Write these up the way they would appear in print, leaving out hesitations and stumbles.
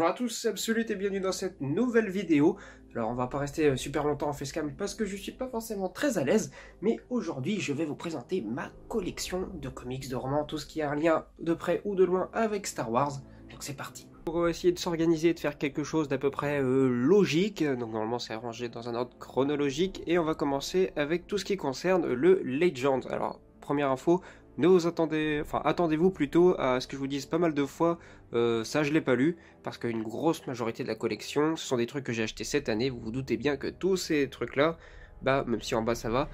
Bonjour à tous, c'est Absolute et bienvenue dans cette nouvelle vidéo. Alors on va pas rester super longtemps en facecam parce que je suis pas forcément très à l'aise, mais aujourd'hui je vais vous présenter ma collection de comics, de romans, tout ce qui a un lien de près ou de loin avec Star Wars. Donc c'est parti. Pour essayer de s'organiser et de faire quelque chose d'à peu près logique, donc normalement c'est arrangé dans un ordre chronologique, et on va commencer avec tout ce qui concerne le Legend. Alors première info, ne vous attendez-vous plutôt à ce que je vous dise pas mal de fois, ça je l'ai pas lu, parce qu'une grosse majorité de la collection, ce sont des trucs que j'ai achetés cette année, vous vous doutez bien que tous ces trucs-là, bah même si en bas ça va,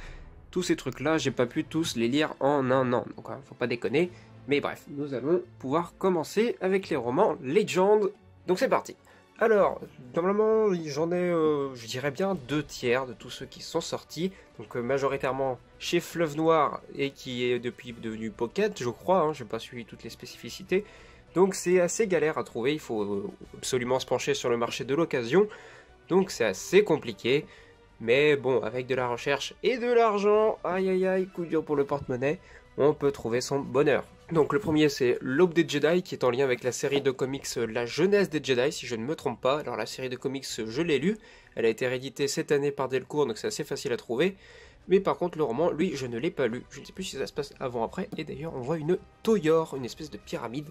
tous ces trucs-là, j'ai pas pu tous les lire en un an, donc faut pas déconner, mais bref, nous allons pouvoir commencer avec les romans Legend, donc c'est parti. Alors, normalement, j'en ai, je dirais bien 2/3 de tous ceux qui sont sortis, donc majoritairement chez Fleuve Noir, et qui est depuis devenu Pocket, je crois, hein, je n'ai pas suivi toutes les spécificités, donc c'est assez galère à trouver, il faut absolument se pencher sur le marché de l'occasion, donc c'est assez compliqué, mais bon, avec de la recherche et de l'argent, aïe aïe aïe, coup dur pour le porte-monnaie, on peut trouver son bonheur. Donc le premier c'est L'Aube des Jedi qui est en lien avec la série de comics La Jeunesse des Jedi si je ne me trompe pas. Alors la série de comics je l'ai lue, elle a été rééditée cette année par Delcourt donc c'est assez facile à trouver. Mais par contre le roman lui je ne l'ai pas lu, je ne sais plus si ça se passe avant ou après. Et d'ailleurs on voit une Toyor, une espèce de pyramide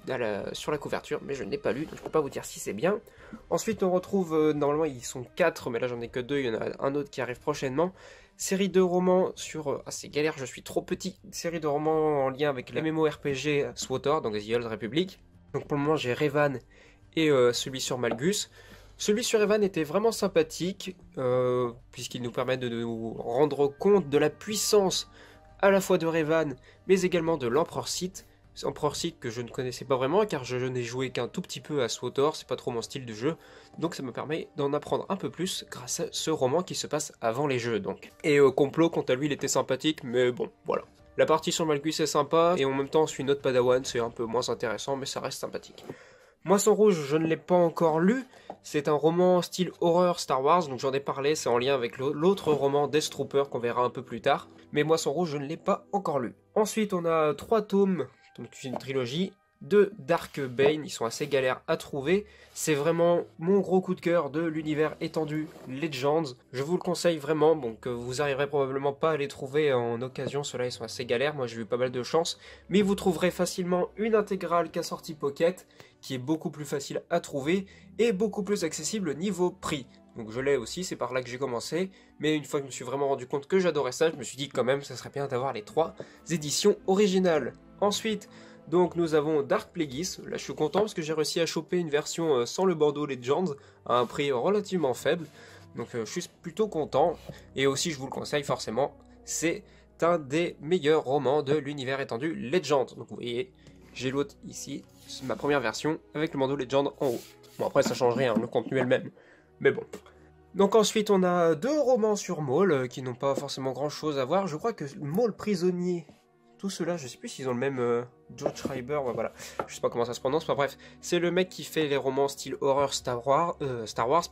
sur la couverture mais je ne l'ai pas lu donc je peux pas vous dire si c'est bien. Ensuite on retrouve, normalement ils sont 4 mais là j'en ai que 2, il y en a un autre qui arrive prochainement. Série de romans sur... Ah c'est galère, je suis trop petit. Série de romans en lien avec la MMORPG SWTOR, donc The Old Republic. Donc pour le moment j'ai Revan et celui sur Malgus. Celui sur Revan était vraiment sympathique, puisqu'il nous permet de nous rendre compte de la puissance à la fois de Revan, mais également de l'Empereur Sith. Empereur Sith que je ne connaissais pas vraiment car je n'ai joué qu'un tout petit peu à SWTOR, c'est pas trop mon style de jeu, donc ça me permet d'en apprendre un peu plus grâce à ce roman qui se passe avant les jeux donc. Et Complot, quant à lui, il était sympathique, mais bon, voilà. La partie sur Malgus est sympa, et en même temps on suit notre Padawan, c'est un peu moins intéressant, mais ça reste sympathique. Moisson Rouge, je ne l'ai pas encore lu, c'est un roman style horreur Star Wars, donc j'en ai parlé, c'est en lien avec l'autre roman Death Trooper qu'on verra un peu plus tard, mais Moisson Rouge, je ne l'ai pas encore lu. Ensuite, on a 3 tomes, donc c'est une trilogie, de Dark Bane, ils sont assez galères à trouver, c'est vraiment mon gros coup de cœur de l'univers étendu Legends, je vous le conseille vraiment, donc vous arriverez probablement pas à les trouver en occasion, ceux-là ils sont assez galères, moi j'ai eu pas mal de chance, mais vous trouverez facilement une intégrale qu'a sorti Pocket, qui est beaucoup plus facile à trouver, et beaucoup plus accessible niveau prix. Donc je l'ai aussi, c'est par là que j'ai commencé, mais une fois que je me suis vraiment rendu compte que j'adorais ça, je me suis dit quand même ça serait bien d'avoir les 3 éditions originales. Ensuite, donc nous avons Dark Plagueis, là je suis content parce que j'ai réussi à choper une version sans le Bordeaux Legends à un prix relativement faible, donc je suis plutôt content, et aussi je vous le conseille forcément, c'est un des meilleurs romans de l'univers étendu Legend. Donc vous voyez, j'ai l'autre ici, c'est ma première version avec le Bordeaux Legend en haut. Bon après ça change rien, le contenu est le même, mais bon. Donc ensuite on a 2 romans sur Maul qui n'ont pas forcément grand chose à voir, je crois que Maul Prisonnier, tout cela, je sais plus s'ils ont le même George Schreiber, ouais, voilà, je sais pas comment ça se prononce, bref, c'est le mec qui fait les romans style horreur Star Wars,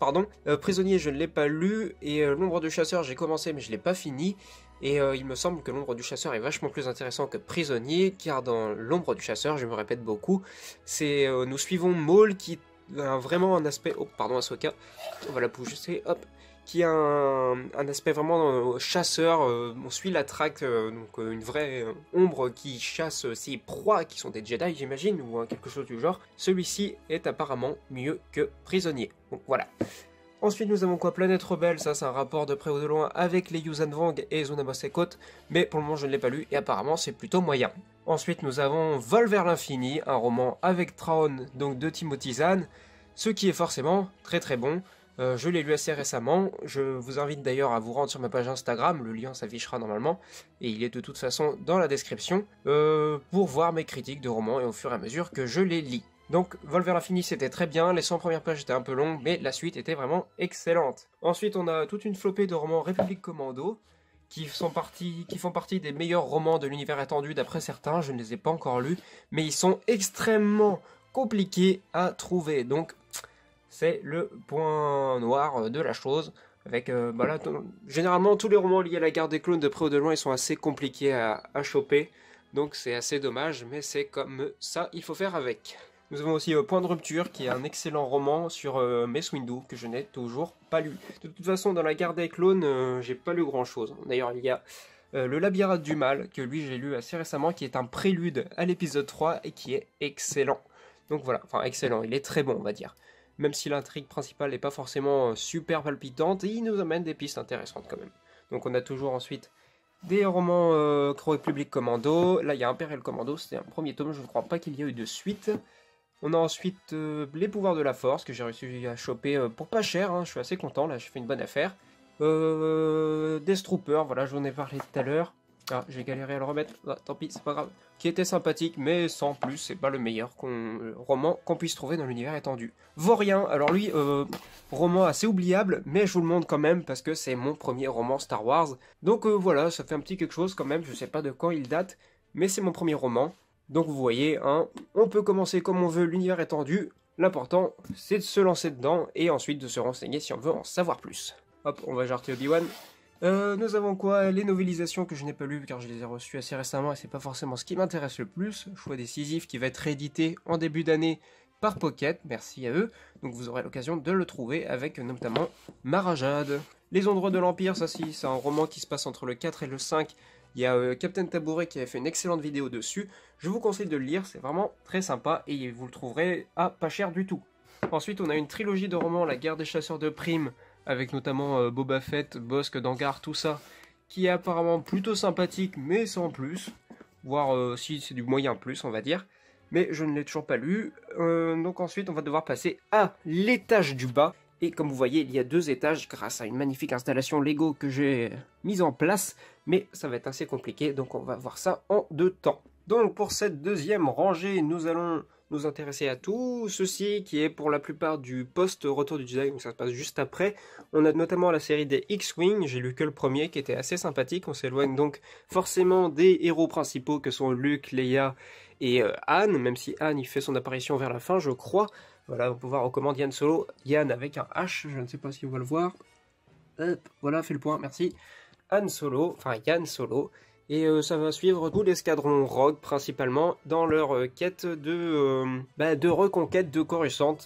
pardon. Prisonnier, je ne l'ai pas lu, et L'Ombre du Chasseur, j'ai commencé mais je l'ai pas fini, et il me semble que L'Ombre du Chasseur est vachement plus intéressant que Prisonnier, car dans L'Ombre du Chasseur, je me répète beaucoup, c'est nous suivons Maul qui a vraiment un aspect, oh pardon Ahsoka, on va la pousser, hop, qui a un aspect vraiment chasseur, on suit la traque, donc une vraie ombre qui chasse ses proies, qui sont des Jedi j'imagine, ou quelque chose du genre. Celui-ci est apparemment mieux que Prisonnier, donc voilà. Ensuite nous avons quoi, Planète Rebelle, ça c'est un rapport de près ou de loin avec les Yuuzhan Vong et Zuna Sekot, mais pour le moment je ne l'ai pas lu, et apparemment c'est plutôt moyen. Ensuite nous avons Vol vers l'infini, un roman avec Thrawn, donc de Timothy Zahn, ce qui est forcément très très bon. Je l'ai lu assez récemment, je vous invite d'ailleurs à vous rendre sur ma page Instagram, le lien s'affichera normalement, et il est de toute façon dans la description, pour voir mes critiques de romans et au fur et à mesure que je les lis. Donc Vol vers l'infini c'était très bien, les 100 premières pages étaient un peu longues, mais la suite était vraiment excellente. Ensuite on a toute une flopée de romans République Commando, qui font partie des meilleurs romans de l'univers étendu d'après certains, je ne les ai pas encore lus, mais ils sont extrêmement compliqués à trouver, donc c'est le point noir de la chose, avec, là, généralement tous les romans liés à la guerre des clones de près ou de loin, ils sont assez compliqués à choper, donc c'est assez dommage, mais c'est comme ça, il faut faire avec. Nous avons aussi Point de rupture, qui est un excellent roman sur Mace Windu, que je n'ai toujours pas lu. De toute façon, dans la guerre des clones, j'ai pas lu grand chose. D'ailleurs, il y a le labyrinthe du mal, que lui j'ai lu assez récemment, qui est un prélude à l'épisode 3 et qui est excellent. Donc voilà, enfin excellent, il est très bon on va dire. Même si l'intrigue principale n'est pas forcément super palpitante, il nous amène des pistes intéressantes quand même. Donc on a toujours ensuite des romans Republic Commando, là il y a Imperial Commando, c'était un premier tome, je ne crois pas qu'il y a eu de suite. On a ensuite les pouvoirs de la force, que j'ai réussi à choper pour pas cher, hein. Je suis assez content, là j'ai fait une bonne affaire. Death Trooper, voilà, j'en ai parlé tout à l'heure. Ah, j'ai galéré à le remettre, ah, tant pis, c'est pas grave. Qui était sympathique, mais sans plus, c'est pas le meilleur roman qu'on puisse trouver dans l'univers étendu. Vaurien, alors lui, roman assez oubliable, mais je vous le montre quand même, parce que c'est mon premier roman Star Wars. Donc voilà, ça fait un petit quelque chose quand même, je sais pas de quand il date, mais c'est mon premier roman. Donc vous voyez, hein, on peut commencer comme on veut l'univers étendu, l'important c'est de se lancer dedans, et ensuite de se renseigner si on veut en savoir plus. Hop, on va jarter Obi-Wan. Nous avons quoi? Les novélisations que je n'ai pas lues car je les ai reçues assez récemment et c'est pas forcément ce qui m'intéresse le plus. Choix décisif qui va être réédité en début d'année par Pocket, merci à eux. Donc vous aurez l'occasion de le trouver avec notamment Marajade. Les Endroits de l'Empire, ça si, c'est un roman qui se passe entre le 4 et le 5. Il y a Captain Tabouret qui avait fait une excellente vidéo dessus. Je vous conseille de le lire, c'est vraiment très sympa et vous le trouverez à pas cher du tout. Ensuite on a une trilogie de romans, La Guerre des Chasseurs de Primes, avec notamment Boba Fett, Bossk, Dangar, tout ça, qui est apparemment plutôt sympathique, mais sans plus, voire si c'est du moyen plus, on va dire, mais je ne l'ai toujours pas lu, donc ensuite on va devoir passer à l'étage du bas, et comme vous voyez, il y a 2 étages grâce à une magnifique installation Lego que j'ai mise en place, mais ça va être assez compliqué, donc on va voir ça en 2 temps. Donc pour cette deuxième rangée, nous allons nous intéresser à tout ceci qui est pour la plupart du post-retour du Jedi, donc ça se passe juste après. On a notamment la série des X-Wing, j'ai lu que le premier qui était assez sympathique, on s'éloigne donc forcément des héros principaux que sont Luke, Leia et Han, même si Han il fait son apparition vers la fin je crois. Voilà, on peut voir aux commandes Yann Solo, Yann avec un H, je ne sais pas si on va le voir. Hop, voilà, fait le point, merci. Han Solo, enfin Yann Solo. Et ça va suivre tout l'escadron Rogue principalement dans leur quête de reconquête de Coruscant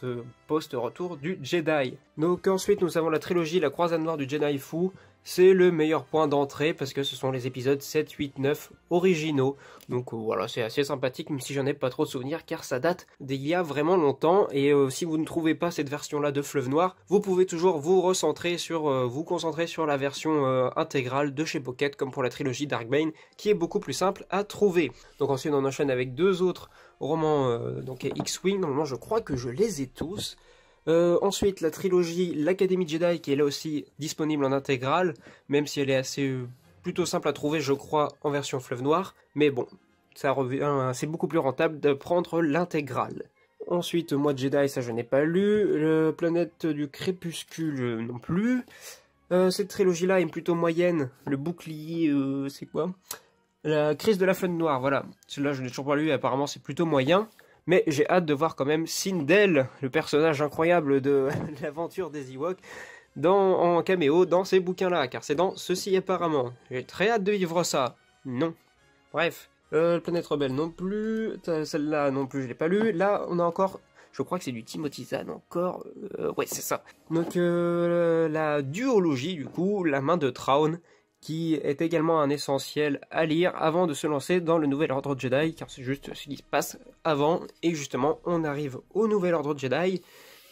post-retour du Jedi. Donc ensuite nous avons la trilogie La Croisade Noire du Jedi Fu. C'est le meilleur point d'entrée parce que ce sont les épisodes 7, 8, 9 originaux. Donc voilà, c'est assez sympathique même si j'en ai pas trop de souvenirs car ça date d'il y a vraiment longtemps. Et si vous ne trouvez pas cette version-là de Fleuve Noir, vous pouvez toujours vous concentrer sur la version intégrale de chez Pocket comme pour la trilogie Darkbane qui est beaucoup plus simple à trouver. Donc ensuite on enchaîne avec 2 autres romans, donc X-Wing, normalement je crois que je les ai tous. Ensuite, la trilogie L'Académie Jedi qui est là aussi disponible en intégrale, même si elle est assez plutôt simple à trouver, je crois, en version Fleuve Noir. Mais bon, ça revient, c'est beaucoup plus rentable de prendre l'intégrale. Ensuite, Moi de Jedi, ça je n'ai pas lu. Le Planète du Crépuscule non plus. Cette trilogie-là est plutôt moyenne. Le Bouclier, c'est quoi? La Crise de la Flotte Noire, voilà. Celui-là, je n'ai toujours pas lu et apparemment c'est plutôt moyen. Mais j'ai hâte de voir quand même Sindel, le personnage incroyable de l'aventure des Ewoks, en caméo dans ces bouquins-là, car c'est dans ceci apparemment. J'ai très hâte de vivre ça. Non. Bref. Planète Rebelle non plus. Celle-là non plus, je l'ai pas lu. Là, on a encore... Je crois que c'est du Timothy Zahn encore. Ouais, c'est ça. Donc, la duologie, du coup, La Main de Thrawn, qui est également un essentiel à lire avant de se lancer dans le Nouvel Ordre Jedi, car c'est juste ce qui se passe avant, et justement, on arrive au Nouvel Ordre Jedi,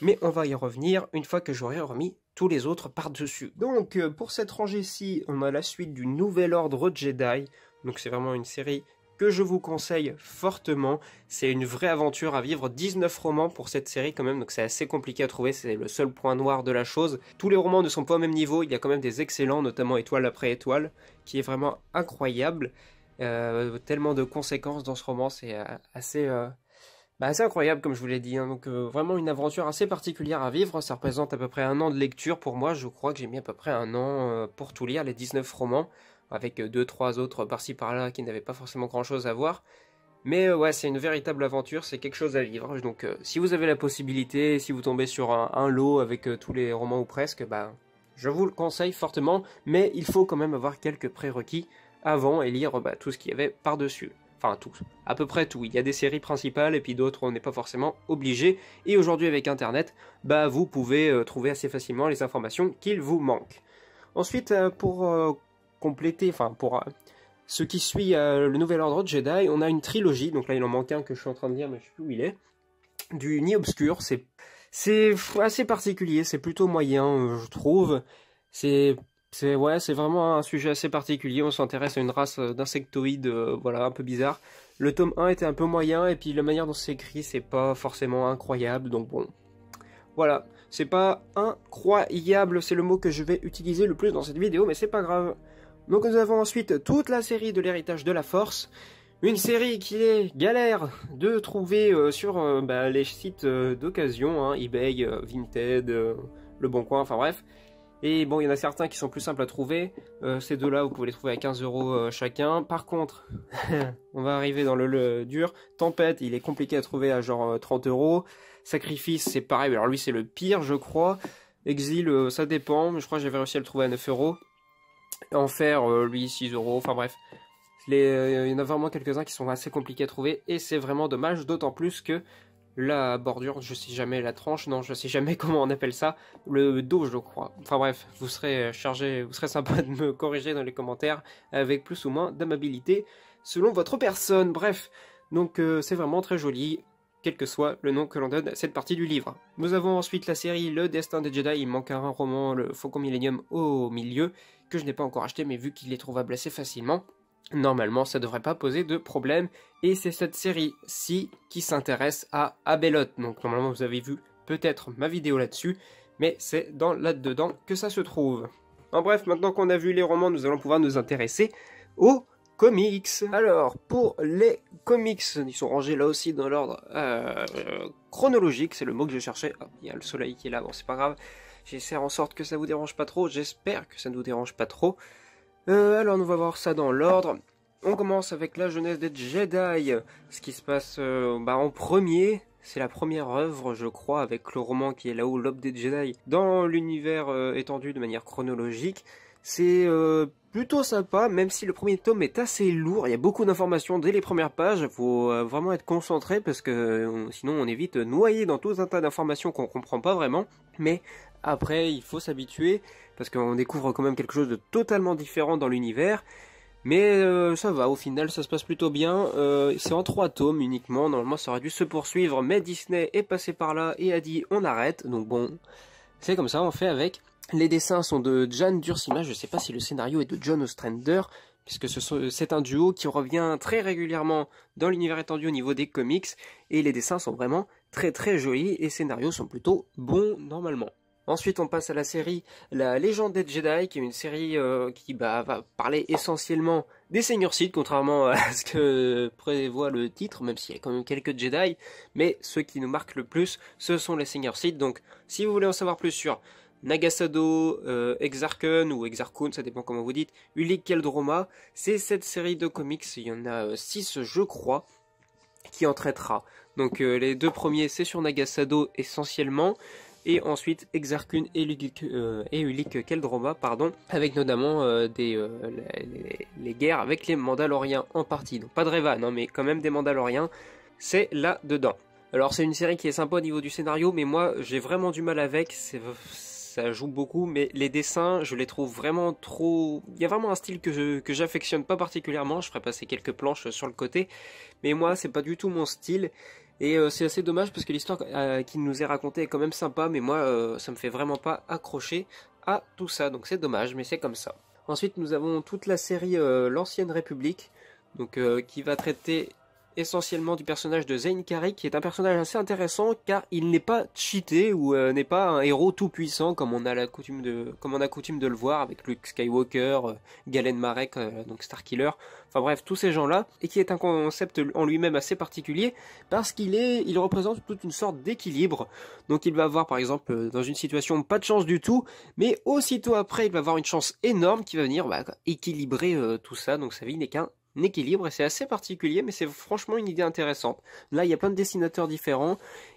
mais on va y revenir une fois que j'aurai remis tous les autres par-dessus. Donc, pour cette rangée-ci, on a la suite du Nouvel Ordre Jedi, donc c'est vraiment une série que je vous conseille fortement. C'est une vraie aventure à vivre, 19 romans pour cette série quand même, donc c'est assez compliqué à trouver, c'est le seul point noir de la chose. Tous les romans ne sont pas au même niveau, il y a quand même des excellents, notamment Étoile après Étoile, qui est vraiment incroyable. Tellement de conséquences dans ce roman, c'est assez incroyable comme je vous l'ai dit, hein. Donc vraiment une aventure assez particulière à vivre, ça représente à peu près 1 an de lecture pour moi, je crois que j'ai mis à peu près 1 an pour tout lire, les 19 romans, avec 2-3 autres par-ci par-là qui n'avaient pas forcément grand-chose à voir. Mais ouais, c'est une véritable aventure, c'est quelque chose à vivre. Donc si vous avez la possibilité, si vous tombez sur un lot avec tous les romans ou presque, je vous le conseille fortement. Mais il faut quand même avoir quelques prérequis avant et lire tout ce qu'il y avait par-dessus. enfin tout, à peu près tout. Il y a des séries principales et puis d'autres on n'est pas forcément obligé. Et aujourd'hui avec internet, bah vous pouvez trouver assez facilement les informations qu'il vous manque. Ensuite pour compléter, enfin pour ce qui suit le Nouvel Ordre Jedi, on a une trilogie, donc là il en manque un que je suis en train de lire mais je sais plus où il est, du Nid Obscur. C'est assez particulier, c'est plutôt moyen je trouve, c'est vraiment un sujet assez particulier, on s'intéresse à une race d'insectoïdes, voilà, un peu bizarre. Le tome 1 était un peu moyen, et puis la manière dont c'est écrit, c'est pas forcément incroyable, donc bon. Voilà, c'est pas incroyable, c'est le mot que je vais utiliser le plus dans cette vidéo, mais c'est pas grave. Donc nous avons ensuite toute la série de l'héritage de la Force, une série qui est galère de trouver sur les sites d'occasion, hein, eBay, Vinted, Le Bon Coin, enfin bref. Et bon, il y en a certains qui sont plus simples à trouver. Ces deux-là, vous pouvez les trouver à 15 € chacun. Par contre, on va arriver dans le dur. Tempête, il est compliqué à trouver à genre 30 €. Sacrifice, c'est pareil. Alors lui, c'est le pire, je crois. Exil, ça dépend. Mais je crois que j'avais réussi à le trouver à 9 €. Enfer, lui, 6 €. Enfin bref. Il y en a vraiment quelques-uns qui sont assez compliqués à trouver. Et c'est vraiment dommage, d'autant plus que la bordure, je sais jamais, la tranche, non, je sais jamais comment on appelle ça, le dos, je crois. Enfin bref, vous serez chargé, vous serez sympa de me corriger dans les commentaires avec plus ou moins d'amabilité selon votre personne. Bref, donc c'est vraiment très joli, quel que soit le nom que l'on donne à cette partie du livre. Nous avons ensuite la série Le Destin des Jedi, il manque un roman, le Faucon Millenium au milieu, que je n'ai pas encore acheté, mais vu qu'il est trouvable assez facilement, normalement, ça devrait pas poser de problème. Et c'est cette série-ci qui s'intéresse à Abeloth. Donc normalement, vous avez vu peut-être ma vidéo là-dessus, mais c'est là-dedans que ça se trouve. En bref, maintenant qu'on a vu les romans, nous allons pouvoir nous intéresser aux comics. Alors, pour les comics, ils sont rangés là aussi dans l'ordre chronologique, c'est le mot que je cherchais. Ah, il y a le soleil qui est là, bon c'est pas grave. J'essaie en sorte que ça vous dérange pas trop, j'espère que ça ne vous dérange pas trop. Alors, nous allons voir ça dans l'ordre. On commence avec la jeunesse des Jedi. Ce qui se passe en premier, c'est la première œuvre, je crois, avec le roman qui est là-haut, l'Aube des Jedi, dans l'univers étendu de manière chronologique. C'est plutôt sympa, même si le premier tome est assez lourd. Il y a beaucoup d'informations dès les premières pages. Il faut vraiment être concentré parce que sinon on est vite noyé dans tout un tas d'informations qu'on comprend pas vraiment. Mais après, il faut s'habituer parce qu'on découvre quand même quelque chose de totalement différent dans l'univers. Mais ça va, au final ça se passe plutôt bien. C'est en 3 tomes uniquement, normalement ça aurait dû se poursuivre, mais Disney est passé par là et a dit on arrête. Donc bon, c'est comme ça, on fait avec. Les dessins sont de Jan Duursema, je sais pas si le scénario est de John Ostrander, puisque c'est un duo qui revient très régulièrement dans l'univers étendu au niveau des comics, et les dessins sont vraiment très très jolis, et les scénarios sont plutôt bons normalement. Ensuite, on passe à la série La Légende des Jedi, qui est une série qui va parler essentiellement des Seigneurs Sith, contrairement à ce que prévoit le titre, même s'il y a quand même quelques Jedi. Mais ceux qui nous marquent le plus, ce sont les Seigneurs Sith. Donc, si vous voulez en savoir plus sur Nagasado, Exarchun ou Exarchun, ça dépend comment vous dites, Ulic Qel-Droma, c'est cette série de comics, il y en a 6 je crois, qui en traitera. Donc les 2 premiers c'est sur Nagasado essentiellement, et ensuite Exarchun et Ulic Qel-Droma, pardon, avec notamment les guerres avec les Mandaloriens en partie. Donc pas de Revan, hein, mais quand même des Mandaloriens, c'est là-dedans. Alors c'est une série qui est sympa au niveau du scénario, mais moi j'ai vraiment du mal avec, ça joue beaucoup, mais les dessins, je les trouve vraiment trop... Il y a vraiment un style que j'affectionne pas particulièrement, je ferai passer quelques planches sur le côté, mais moi c'est pas du tout mon style, et c'est assez dommage parce que l'histoire qui nous est racontée est quand même sympa, mais moi ça me fait vraiment pas accrocher à tout ça, donc c'est dommage, mais c'est comme ça. Ensuite nous avons toute la série L'Ancienne République, donc qui va traiter essentiellement du personnage de Zayne Carey, qui est un personnage assez intéressant car il n'est pas cheaté ou n'est pas un héros tout puissant comme on a coutume de le voir avec Luke Skywalker, Galen Marek, donc Starkiller, enfin bref tous ces gens là, et qui est un concept en lui-même assez particulier parce qu'il représente toute une sorte d'équilibre. Donc il va avoir par exemple dans une situation pas de chance du tout, mais aussitôt après il va avoir une chance énorme qui va venir équilibrer tout ça, donc sa vie n'est qu'un équilibre, et c'est assez particulier, mais c'est franchement une idée intéressante. Là il y a plein de dessinateurs différents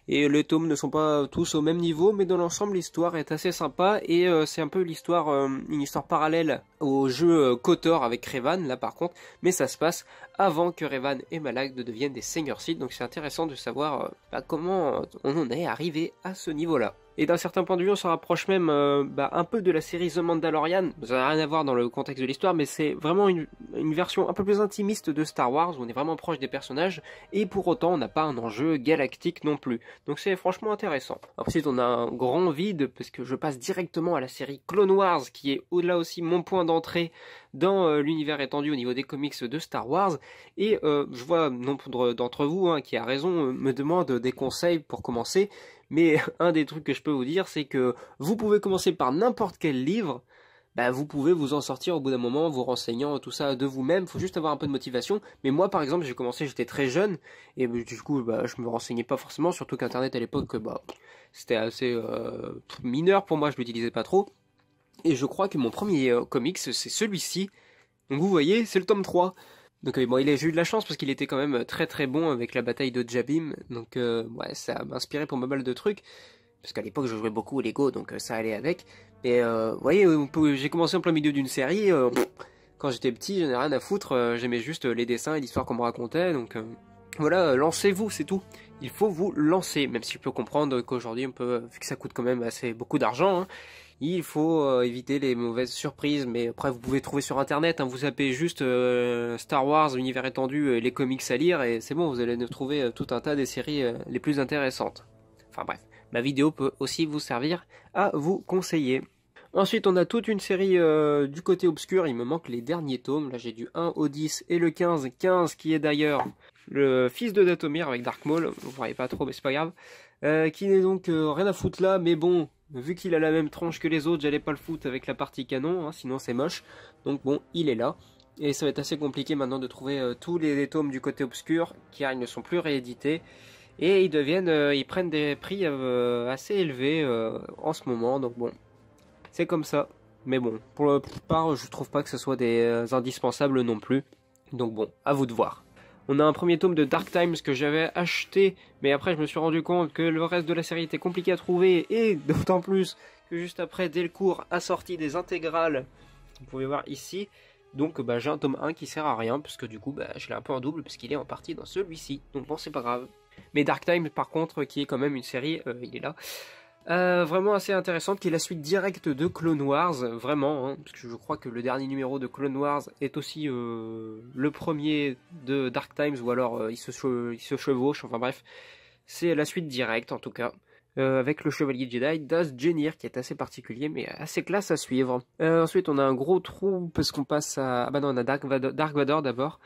et les tomes ne sont pas tous au même niveau, mais dans l'ensemble l'histoire est assez sympa, et c'est un peu l'histoire, une histoire parallèle au jeu KOTOR avec Revan là par contre, mais ça se passe avant que Revan et Malak deviennent des seigneurs Sith, donc c'est intéressant de savoir comment on en est arrivé à ce niveau-là. Et d'un certain point de vue, on se rapproche même un peu de la série The Mandalorian. Ça n'a rien à voir dans le contexte de l'histoire, mais c'est vraiment une version un peu plus intimiste de Star Wars, où on est vraiment proche des personnages, et pour autant on n'a pas un enjeu galactique non plus. Donc c'est franchement intéressant. Ensuite on a un grand vide, parce que je passe directement à la série Clone Wars, qui est au-delà aussi mon point d'entrée dans l'univers étendu au niveau des comics de Star Wars, et je vois nombre d'entre vous qui a raison me demande des conseils pour commencer. Mais un des trucs que je peux vous dire, c'est que vous pouvez commencer par n'importe quel livre, vous pouvez vous en sortir au bout d'un moment, vous renseignant tout ça de vous-même, faut juste avoir un peu de motivation. Mais moi par exemple, j'ai commencé, j'étais très jeune, et du coup je me renseignais pas forcément, surtout qu'Internet à l'époque, c'était assez mineur pour moi, je l'utilisais pas trop. Et je crois que mon premier comics, c'est celui-ci. Donc vous voyez, c'est le tome 3. Donc j'ai eu de la chance parce qu'il était quand même très très bon avec la bataille de Jabim, donc ça m'a inspiré pour pas mal de trucs, parce qu'à l'époque je jouais beaucoup au Lego, donc ça allait avec. Et vous voyez, j'ai commencé en plein milieu d'une série, quand j'étais petit, j'en ai rien à foutre, j'aimais juste les dessins et l'histoire qu'on me racontait, donc voilà, lancez-vous, c'est tout. Il faut vous lancer, même si je peux comprendre qu'aujourd'hui, vu que ça coûte quand même beaucoup d'argent, il faut éviter les mauvaises surprises, mais après vous pouvez trouver sur internet, vous tapez juste Star Wars, univers étendu, les comics à lire, et c'est bon, vous allez trouver tout un tas des séries les plus intéressantes. Enfin bref, ma vidéo peut aussi vous servir à vous conseiller. Ensuite on a toute une série du côté obscur, il me manque les derniers tomes, là j'ai du 1 au 10 et le 15 qui est d'ailleurs le fils de Dathomir avec Dark Maul, vous ne voyez pas trop mais c'est pas grave, qui n'est donc rien à foutre là, mais bon, vu qu'il a la même tronche que les autres, j'allais pas le foutre avec la partie canon, sinon c'est moche, donc bon, il est là. Et ça va être assez compliqué maintenant de trouver tous les tomes du côté obscur, car ils ne sont plus réédités, et ils prennent des prix assez élevés en ce moment, donc bon, c'est comme ça. Mais bon, pour la plupart, je trouve pas que ce soit des indispensables non plus, donc bon, à vous de voir. On a un premier tome de Dark Times que j'avais acheté, mais après je me suis rendu compte que le reste de la série était compliqué à trouver, et d'autant plus que juste après Delcourt a sorti des intégrales, vous pouvez voir ici, donc j'ai un tome 1 qui sert à rien, parce que du coup je l'ai un peu en double, parce qu'il est en partie dans celui-ci, donc bon c'est pas grave. Mais Dark Times par contre, qui est quand même une série, il est là, vraiment assez intéressante, qui est la suite directe de Clone Wars, vraiment, parce que je crois que le dernier numéro de Clone Wars est aussi le premier de Dark Times, ou alors il se chevauche, enfin bref, c'est la suite directe en tout cas, avec le chevalier Jedi Das Jennir, qui est assez particulier mais assez classe à suivre. Ensuite on a un gros trou, parce qu'on passe à... Ah bah non, on a Dark Vador d'abord,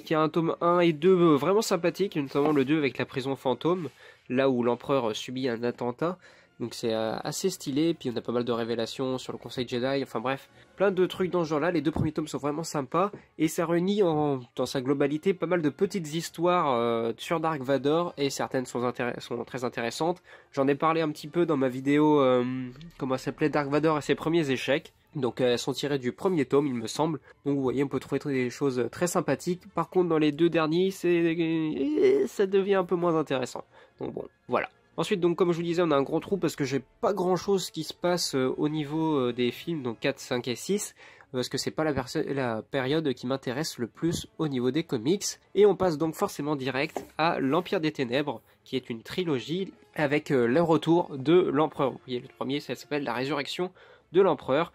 qui a un tome 1 et 2 vraiment sympathiques, notamment le 2 avec la prison fantôme, là où l'empereur subit un attentat. Donc c'est assez stylé, puis on a pas mal de révélations sur le Conseil Jedi, enfin bref, plein de trucs dans ce genre-là. Les deux premiers tomes sont vraiment sympas, et ça réunit dans sa globalité pas mal de petites histoires sur Dark Vador, et certaines sont très intéressantes. J'en ai parlé un petit peu dans ma vidéo, comment ça s'appelait, Dark Vador et ses premiers échecs. Donc elles sont tirées du premier tome, il me semble. Donc vous voyez, on peut trouver des choses très sympathiques. Par contre, dans les deux derniers, ça devient un peu moins intéressant. Donc bon, voilà. Ensuite, donc comme je vous disais, on a un gros trou parce que j'ai pas grand chose qui se passe au niveau des films, donc 4, 5 et 6, parce que c'est pas la période qui m'intéresse le plus au niveau des comics. Et on passe donc forcément direct à l'Empire des Ténèbres, qui est une trilogie avec le retour de l'Empereur. Vous voyez, le premier, ça s'appelle La Résurrection de l'Empereur.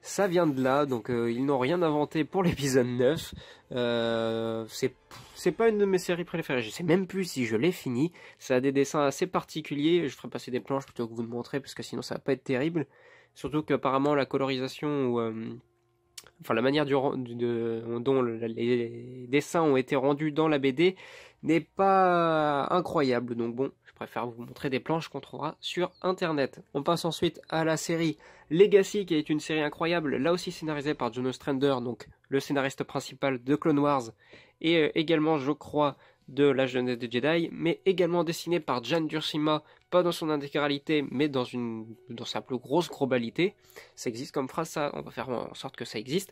Ça vient de là, donc ils n'ont rien inventé pour l'épisode 9. C'est pas une de mes séries préférées, je sais même plus si je l'ai fini. Ça a des dessins assez particuliers, je ferai passer des planches plutôt que vous le montrer, parce que sinon ça va pas être terrible. Surtout qu'apparemment la colorisation, enfin la manière dont les dessins ont été rendus dans la BD n'est pas incroyable, donc bon, je préfère vous montrer des planches qu'on trouvera sur internet. On passe ensuite à la série Legacy, qui est une série incroyable, là aussi scénarisée par John Ostrander, donc le scénariste principal de Clone Wars, et également je crois de la jeunesse des Jedi, mais également dessinée par Jan Duursema, pas dans son intégralité, mais dans sa plus grosse globalité. Ça existe comme phrase, ça, on va faire en sorte que ça existe.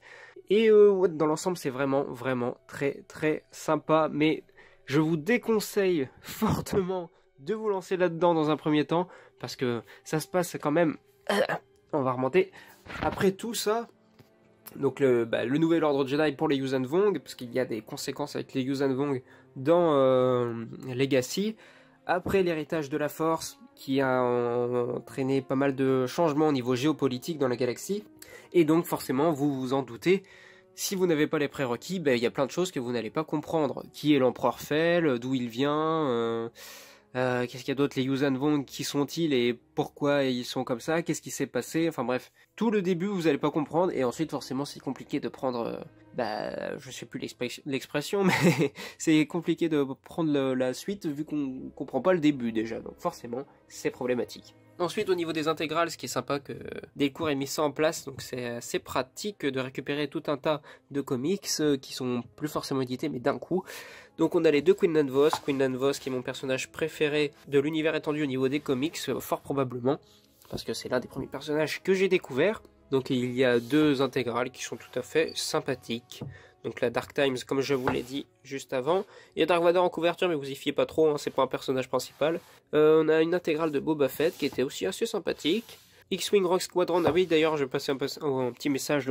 Et dans l'ensemble, c'est vraiment très très sympa, mais je vous déconseille fortement de vous lancer là-dedans dans un premier temps, parce que ça se passe quand même, on va remonter, après tout ça, donc le nouvel ordre Jedi pour les Yuuzhan Vong, parce qu'il y a des conséquences avec les Yuuzhan Vong dans Legacy, après l'héritage de la Force, qui a entraîné pas mal de changements au niveau géopolitique dans la galaxie, et donc forcément, vous vous en doutez, si vous n'avez pas les prérequis, il y a plein de choses que vous n'allez pas comprendre. Qui est l'empereur Fel, d'où il vient, qu'est-ce qu'il y a d'autre, les Yuuzhan Vong, qui sont-ils et pourquoi ils sont comme ça, qu'est-ce qui s'est passé, enfin bref. Tout le début, vous n'allez pas comprendre, et ensuite forcément c'est compliqué de prendre, je sais plus l'expression, mais c'est compliqué de prendre la suite vu qu'on comprend pas le début déjà, donc forcément c'est problématique. Ensuite, au niveau des intégrales, ce qui est sympa, que Delcourt ait mis ça en place, donc c'est assez pratique de récupérer tout un tas de comics qui sont plus forcément édités, mais d'un coup. Donc on a les deux Quinlan Vos qui est mon personnage préféré de l'univers étendu au niveau des comics, fort probablement, parce que c'est l'un des premiers personnages que j'ai découvert. Donc il y a deux intégrales qui sont tout à fait sympathiques. Donc la Dark Times, comme je vous l'ai dit juste avant. Il y a Dark Vador en couverture, mais vous y fiez pas trop, hein, c'est pas un personnage principal. On a une intégrale de Boba Fett qui était aussi assez sympathique. X-Wing Rogue Squadron, ah oui d'ailleurs je passais un petit message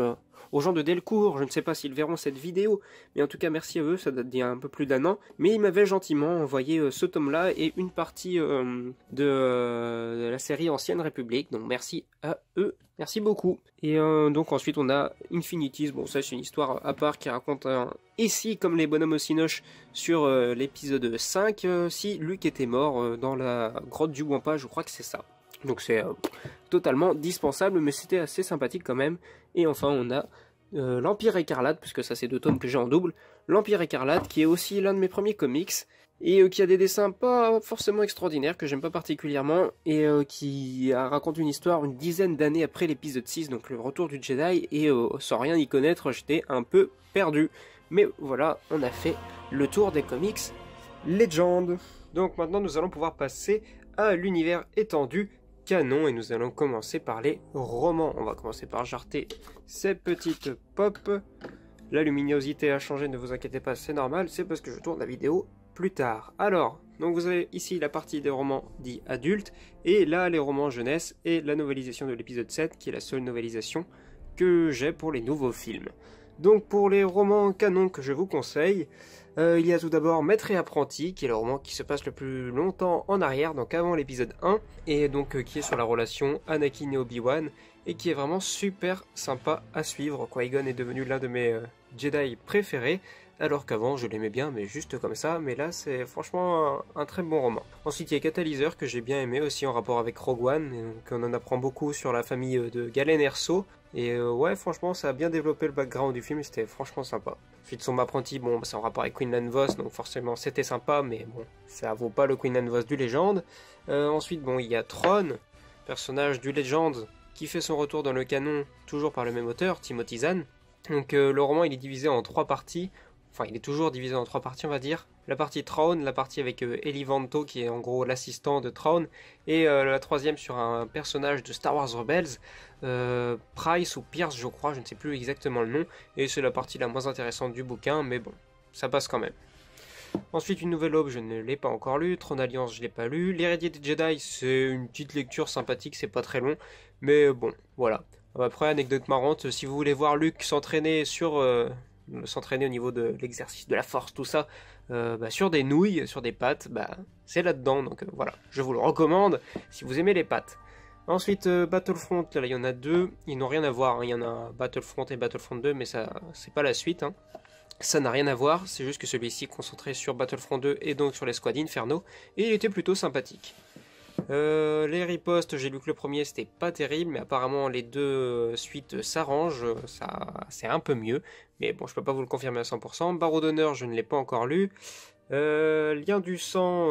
aux gens de Delcourt, je ne sais pas s'ils verront cette vidéo, mais en tout cas merci à eux, ça date d'il y a un peu plus d'un an, mais ils m'avaient gentiment envoyé ce tome-là et une partie de la série Ancienne République, donc merci à eux, merci beaucoup. Et donc ensuite on a Infinities, bon ça c'est une histoire à part qui raconte ici comme les bonhommes au cinoche sur l'épisode 5, si Luke était mort dans la grotte du Wampa, je crois que c'est ça. Donc c'est totalement dispensable, mais c'était assez sympathique quand même. Et enfin on a l'Empire Écarlate, puisque ça c'est deux tomes que j'ai en double. L'Empire Écarlate qui est aussi l'un de mes premiers comics, et qui a des dessins pas forcément extraordinaires, que j'aime pas particulièrement, et qui raconte une histoire une dizaine d'années après l'épisode 6, donc le retour du Jedi, et sans rien y connaître, j'étais un peu perdu. Mais voilà, on a fait le tour des comics Legend. Donc maintenant nous allons pouvoir passer à l'univers étendu canon, et nous allons commencer par les romans. On va commencer par jarter ces petites pop. La luminosité a changé, ne vous inquiétez pas, c'est normal, c'est parce que je tourne la vidéo plus tard. Alors, donc vous avez ici la partie des romans dits adultes, et là les romans jeunesse, et la novélisation de l'épisode 7, qui est la seule novélisation que j'ai pour les nouveaux films. Donc pour les romans canon que je vous conseille, il y a tout d'abord Maître et Apprenti, qui est le roman qui se passe le plus longtemps en arrière, donc avant l'épisode 1, et donc qui est sur la relation Anakin et Obi-Wan, et qui est vraiment super sympa à suivre. Qui-Gon est devenu l'un de mes Jedi préférés, alors qu'avant je l'aimais bien, mais juste comme ça, mais là c'est franchement un très bon roman. Ensuite il y a Catalyseur, que j'ai bien aimé aussi en rapport avec Rogue One, et donc on en apprend beaucoup sur la famille de Galen Erso, et ouais franchement ça a bien développé le background du film, c'était franchement sympa. Ensuite son apprenti, bon c'est en rapport avec Quinlan Vos, donc forcément c'était sympa, mais bon ça vaut pas le Quinlan Vos du Légende. Ensuite bon il y a Thrawn, personnage du Legend, qui fait son retour dans le canon, toujours par le même auteur, Timothy Zahn. Donc le roman il est divisé en 3 parties. Enfin, il est toujours divisé en 3 parties, on va dire. La partie Thrawn, la partie avec Eli Vanto, qui est en gros l'assistant de Thrawn, et la troisième sur un personnage de Star Wars Rebels, Price ou Pierce, je crois, je ne sais plus exactement le nom, et c'est la partie la moins intéressante du bouquin, mais bon, ça passe quand même. Ensuite, Une Nouvelle Aube, je ne l'ai pas encore lu. Tron Alliance, je ne l'ai pas lu. L'Hérédité des Jedi, c'est une petite lecture sympathique, c'est pas très long, mais bon, voilà. Après, anecdote marrante, si vous voulez voir Luke s'entraîner s'entraîner au niveau de l'exercice de la force, tout ça, sur des nouilles, sur des pâtes, c'est là-dedans, donc voilà, je vous le recommande si vous aimez les pâtes. Ensuite, Battlefront, là il y en a deux, ils n'ont rien à voir, hein. Il y en a Battlefront et Battlefront 2, mais ça, c'est pas la suite, hein. Ça n'a rien à voir, c'est juste que celui-ci est concentré sur Battlefront 2 et donc sur l'escouade Inferno, et il était plutôt sympathique. Les ripostes, j'ai lu que le premier, c'était pas terrible, mais apparemment les deux suites s'arrangent, c'est un peu mieux, mais bon, je peux pas vous le confirmer à 100%. Barreau d'honneur, je ne l'ai pas encore lu. Lien du sang,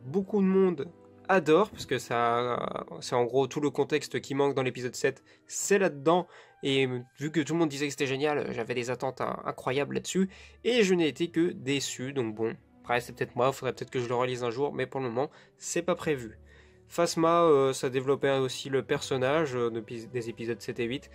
beaucoup de monde adore, parce que c'est en gros tout le contexte qui manque dans l'épisode 7, c'est là-dedans, et vu que tout le monde disait que c'était génial, j'avais des attentes incroyables là-dessus, et je n'ai été que déçu, donc bon, après c'est peut-être moi, il faudrait peut-être que je le relise un jour, mais pour le moment, c'est pas prévu. Phasma, ça développait aussi le personnage des épisodes 7 et 8,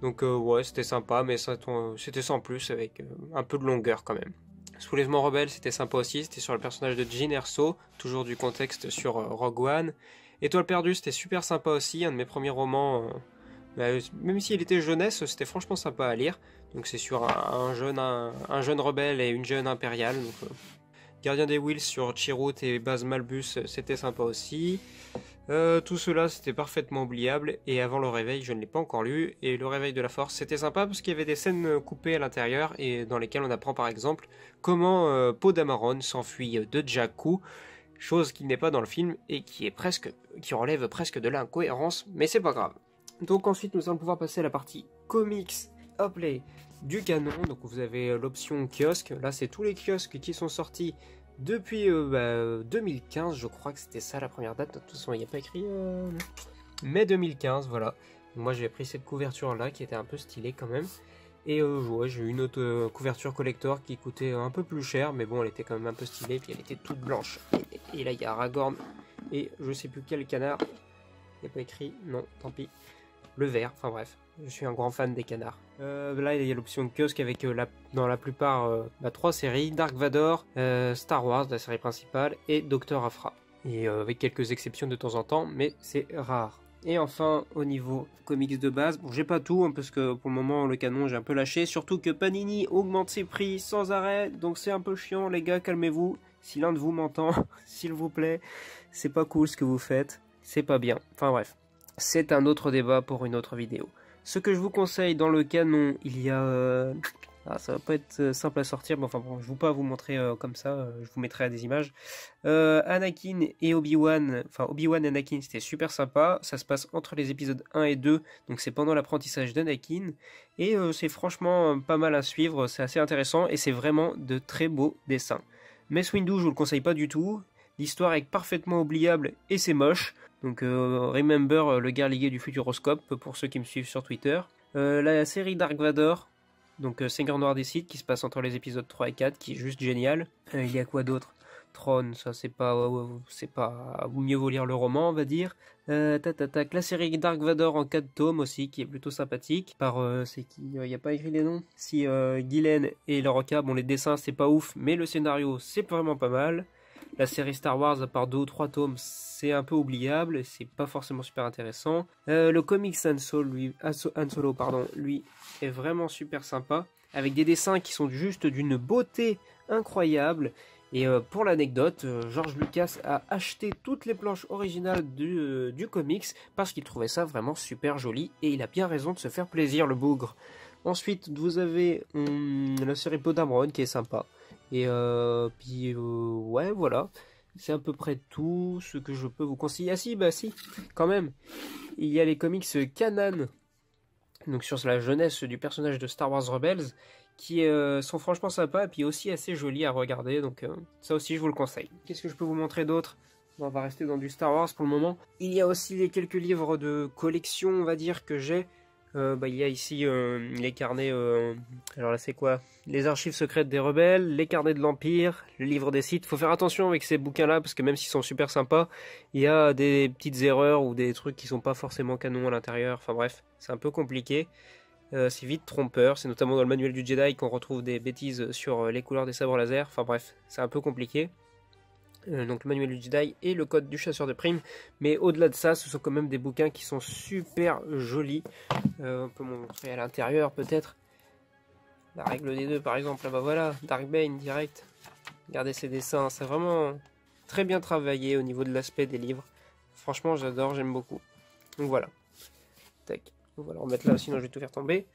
donc ouais, c'était sympa, mais c'était sans plus, avec un peu de longueur quand même. Soulèvement rebelle, c'était sympa aussi, c'était sur le personnage de Jyn Erso, toujours du contexte sur Rogue One. Étoile perdue, c'était super sympa aussi, un de mes premiers romans, même s'il était jeunesse, c'était franchement sympa à lire. Donc c'est sur un jeune rebelle et une jeune impériale. Donc, Gardien des Whills sur Chirrut et Baz Malbus, c'était sympa aussi. Tout cela c'était parfaitement oubliable, et Avant le réveil je ne l'ai pas encore lu, et Le réveil de la force c'était sympa parce qu'il y avait des scènes coupées à l'intérieur et dans lesquelles on apprend par exemple comment Poe Dameron s'enfuit de Jakku, chose qui n'est pas dans le film et qui relève presque de l'incohérence, mais c'est pas grave. Donc ensuite nous allons pouvoir passer à la partie comics à play du canon. Donc vous avez l'option kiosque, là c'est tous les kiosques qui sont sortis depuis 2015, je crois que c'était ça la première date. De toute façon, il n'y a pas écrit mai 2015, voilà. Moi, j'ai pris cette couverture là qui était un peu stylée quand même. Et ouais, j'ai eu une autre couverture collector qui coûtait un peu plus cher, mais bon, elle était quand même un peu stylée. Puis elle était toute blanche. Et là, il y a Aragorn et je sais plus quel canard. Il n'y a pas écrit, non, tant pis. Le vert, enfin bref. Je suis un grand fan des canards. Là, il y a l'option kiosque avec dans la plupart 3 séries. Dark Vador, Star Wars, la série principale, et Dr. Aphra. Et avec quelques exceptions de temps en temps, mais c'est rare. Et enfin, au niveau comics de base, bon, j'ai pas tout, hein, parce que pour le moment, le canon, j'ai un peu lâché. Surtout que Panini augmente ses prix sans arrêt, donc c'est un peu chiant, les gars, calmez-vous. Si l'un de vous m'entend, s'il vous plaît, c'est pas cool ce que vous faites, c'est pas bien. Enfin bref, c'est un autre débat pour une autre vidéo. Ce que je vous conseille dans le canon, il y a... ça va pas être simple à sortir, mais enfin bon, je ne vais pas vous montrer comme ça, je vous mettrai à des images. Anakin et Obi-Wan, enfin Obi-Wan et Anakin, c'était super sympa. Ça se passe entre les épisodes 1 et 2, donc c'est pendant l'apprentissage d'Anakin. Et c'est franchement pas mal à suivre, c'est assez intéressant et c'est vraiment de très beaux dessins. Mace Windu, je vous le conseille pas du tout. L'histoire est parfaitement oubliable et c'est moche. Donc remember le guerrier du Futuroscope pour ceux qui me suivent sur Twitter. La série Dark Vador, donc Seigneur Noir des Sith, qui se passe entre les épisodes 3 et 4, qui est juste génial. Il y a quoi d'autre? Throne, ça c'est pas mieux vaut lire le roman, on va dire. La série Dark Vador en 4 tomes aussi, qui est plutôt sympathique. Par c'est qui il n'y a pas écrit les noms. Si Gillen et Lorca, bon les dessins c'est pas ouf, mais le scénario c'est vraiment pas mal. La série Star Wars, à part 2 ou 3 tomes, c'est un peu oubliable, c'est pas forcément super intéressant. Le comics Han Solo, lui, est vraiment super sympa, avec des dessins qui sont juste d'une beauté incroyable. Et pour l'anecdote, George Lucas a acheté toutes les planches originales du comics, parce qu'il trouvait ça vraiment super joli, et il a bien raison de se faire plaisir, le bougre. Ensuite, vous avez la série Poe Dameron, qui est sympa. Et ouais, voilà. C'est à peu près tout ce que je peux vous conseiller. Ah si, quand même. Il y a les comics Kanan, donc sur la jeunesse du personnage de Star Wars Rebels, qui sont franchement sympas et puis aussi assez jolis à regarder. Donc ça aussi, je vous le conseille. Qu'est-ce que je peux vous montrer d'autre? On va rester dans du Star Wars pour le moment. Il y a aussi les quelques livres de collection, on va dire, que j'ai. Il y a ici les carnets, alors là c'est quoi? Les archives secrètes des rebelles, les carnets de l'Empire, le livre des Sith. Faut faire attention avec ces bouquins là parce que même s'ils sont super sympas, il y a des petites erreurs ou des trucs qui sont pas forcément canons à l'intérieur. Enfin bref, c'est un peu compliqué. C'est vite trompeur, c'est notamment dans le manuel du Jedi qu'on retrouve des bêtises sur les couleurs des sabres laser. Enfin bref, c'est un peu compliqué. Donc le manuel du Jedi et le code du chasseur de primes, mais au-delà de ça, ce sont quand même des bouquins qui sont super jolis. On peut montrer à l'intérieur peut-être la règle des deux par exemple. Là bah voilà, Dark Bane direct. Regardez ces dessins, c'est vraiment très bien travaillé au niveau de l'aspect des livres. Franchement j'adore, j'aime beaucoup. Donc voilà. Tac. On va le remettre là, sinon je vais tout faire tomber.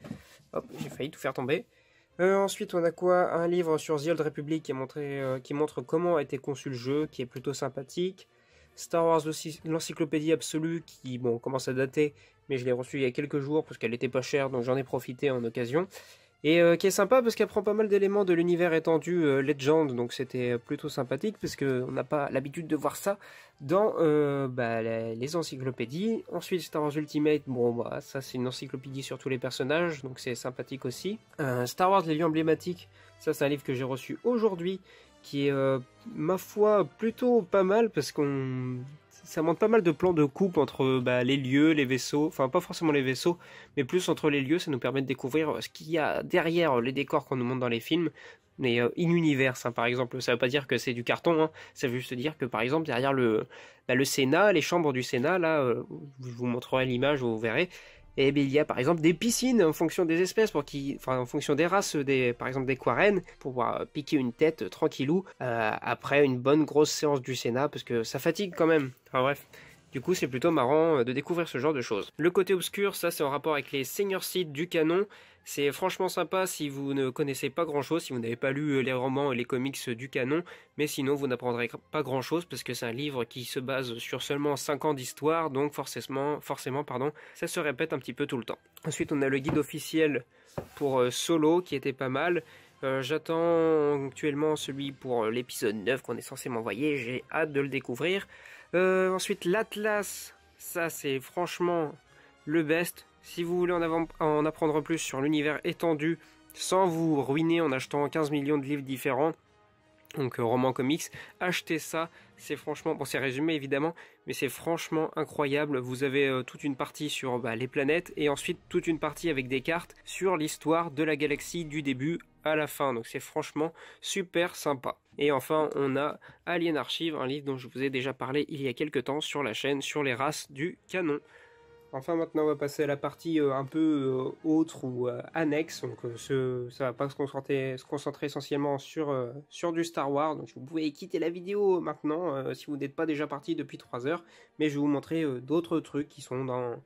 Hop, j'ai failli tout faire tomber. Ensuite, on a quoi? Un livre sur The Old Republic qui montre comment a été conçu le jeu, qui est plutôt sympathique. Star Wars, l'encyclopédie absolue, qui commence à dater, mais je l'ai reçue il y a quelques jours parce qu'elle était pas chère, donc j'en ai profité en occasion. Et qui est sympa parce qu'elle prend pas mal d'éléments de l'univers étendu Legend, donc c'était plutôt sympathique parce qu'on n'a pas l'habitude de voir ça dans les encyclopédies. Ensuite Star Wars Ultimate, ça c'est une encyclopédie sur tous les personnages, donc c'est sympathique aussi. Star Wars les lieux emblématiques, ça c'est un livre que j'ai reçu aujourd'hui, qui est ma foi plutôt pas mal parce ça montre pas mal de plans de coupe entre les lieux, les vaisseaux, enfin pas forcément les vaisseaux, mais plus entre les lieux, ça nous permet de découvrir ce qu'il y a derrière les décors qu'on nous montre dans les films. mais in-universe, hein, par exemple. Ça veut pas dire que c'est du carton, hein. Ça veut juste dire que, par exemple, derrière le Sénat, les chambres du Sénat, là, je vous montrerai l'image, vous verrez, et bien, il y a par exemple des piscines en fonction des espèces, en fonction des races, par exemple des Quarren, pour pouvoir piquer une tête tranquillou après une bonne grosse séance du Sénat, parce que ça fatigue quand même. Enfin bref. Du coup, c'est plutôt marrant de découvrir ce genre de choses. Le côté obscur, ça c'est en rapport avec les seigneurs Sith du canon. C'est franchement sympa si vous ne connaissez pas grand chose, si vous n'avez pas lu les romans et les comics du canon, mais sinon vous n'apprendrez pas grand chose parce que c'est un livre qui se base sur seulement 5 ans d'histoire, donc forcément, ça se répète un petit peu tout le temps. Ensuite, on a le guide officiel pour Solo qui était pas mal. J'attends actuellement celui pour l'épisode 9 qu'on est censé m'envoyer, j'ai hâte de le découvrir. Ensuite, l'Atlas, ça c'est franchement le best. Si vous voulez en apprendre plus sur l'univers étendu, sans vous ruiner en achetant 15 millions de livres différents, donc romans comics, achetez ça, c'est franchement, bon c'est résumé évidemment, mais c'est franchement incroyable. Vous avez toute une partie sur les planètes, et ensuite toute une partie avec des cartes sur l'histoire de la galaxie du début à la fin, donc c'est franchement super sympa. Et enfin on a Alien Archive, un livre dont je vous ai déjà parlé il y a quelques temps sur la chaîne, sur les races du canon. Enfin maintenant on va passer à la partie un peu autre ou annexe, donc ça va pas se concentrer essentiellement sur du Star Wars, donc vous pouvez quitter la vidéo maintenant si vous n'êtes pas déjà parti depuis 3 heures, mais je vais vous montrer d'autres trucs qui sont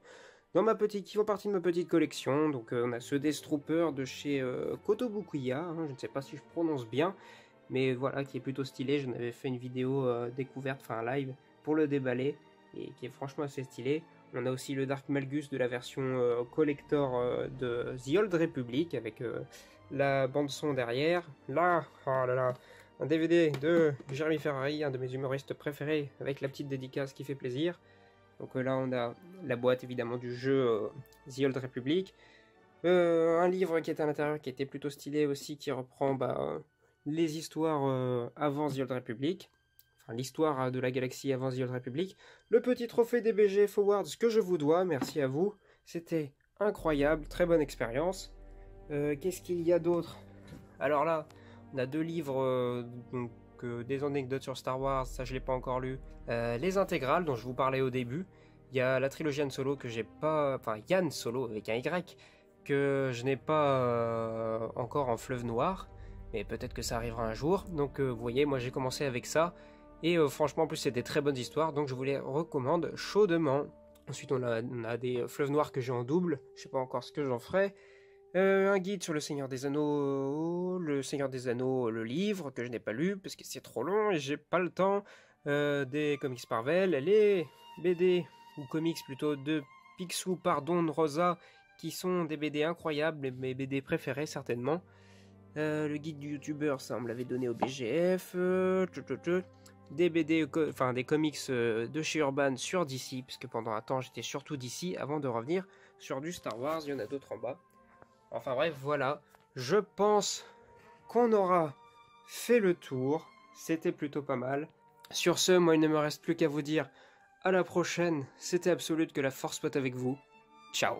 qui font partie de ma petite collection. Donc on a ce Death Trooper de chez Kotobukiya, hein, je ne sais pas si je prononce bien, mais voilà, qui est plutôt stylé. J'en avais fait une vidéo découverte, enfin un live, pour le déballer, et qui est franchement assez stylé. On a aussi le Dark Malgus de la version collector de The Old Republic, avec la bande son derrière. Là, oh là là, un DVD de Jeremy Ferrari, un de mes humoristes préférés, avec la petite dédicace qui fait plaisir. Donc là on a la boîte évidemment du jeu The Old Republic. Un livre qui était à l'intérieur qui était plutôt stylé aussi, qui reprend les histoires avant The Old Republic. Enfin, l'histoire de la galaxie avant The Old Republic. Le petit trophée des BG Forwards que je vous dois, merci à vous. C'était incroyable, très bonne expérience. Qu'est-ce qu'il y a d'autre? Alors là, on a 2 livres, des anecdotes sur Star Wars, ça je l'ai pas encore lu. Les intégrales dont je vous parlais au début. Il y a la trilogie Han Solo que j'ai pas... Enfin, Yann Solo avec un Y, que je n'ai pas encore en fleuve noir. Mais peut-être que ça arrivera un jour. Donc vous voyez, moi j'ai commencé avec ça. Et franchement, en plus, c'est des très bonnes histoires, donc je vous les recommande chaudement. Ensuite, on a des fleuves noirs que j'ai en double, je sais pas encore ce que j'en ferai. Un guide sur le Seigneur des Anneaux, le livre que je n'ai pas lu parce que c'est trop long et j'ai pas le temps. Des comics Marvel, les BD, ou comics plutôt, de Picsou, pardon, de Rosa, qui sont des BD incroyables, mes BD préférés certainement. Le guide du youtubeur, ça on me l'avait donné au BGF. Des BD, enfin des comics de chez Urban sur DC, puisque pendant un temps j'étais surtout DC avant de revenir sur du Star Wars. Il y en a d'autres en bas. Enfin bref, voilà. Je pense qu'on aura fait le tour. C'était plutôt pas mal. Sur ce, moi il ne me reste plus qu'à vous dire à la prochaine. C'était Absolute, que la force soit avec vous. Ciao.